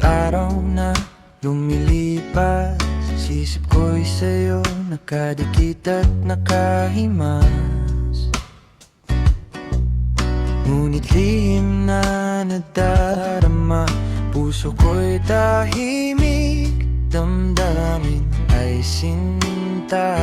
araw na lumilipas, isip ko'y sa'yo nakadikit at nakahimas. Ngunit lihim na nadarama, puso ko'y tahimik, damdamin ay sinta.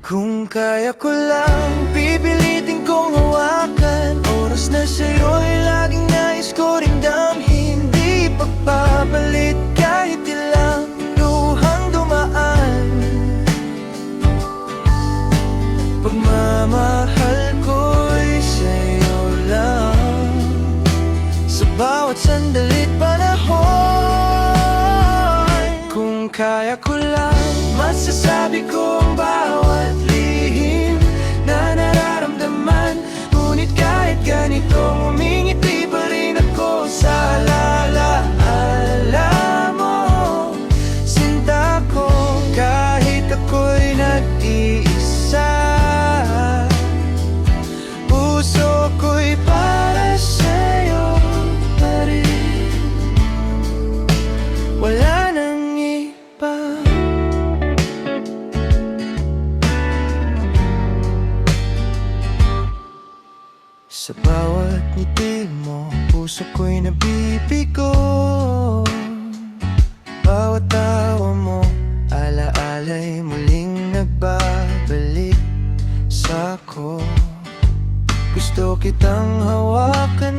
Kung kaya ko lang, pipilitin kong hawakan. Oras na sa'yo'y laging nais ko ring damhin. Di pagpapalit kahit ilang luhang dumaan. Pagmamahal ko'y sa'yo lang, sa bawat sandali't panahon. Kung kaya ko lang, masasabi ko ang bawat lihim na nararamdaman. Ngunit kahit ganito, umingiti pa rin ako sa alaala mo, sinta ko. Kahit ako'y nag-iisa, puso ko'y para sa'yo pa rin. Wala nang iba. Sa bawat ngiti mo, puso ko'y nabibigo. Bawat tawa mo, alaala'y muling nagbabalik sa'ko. Gusto kitang hawakan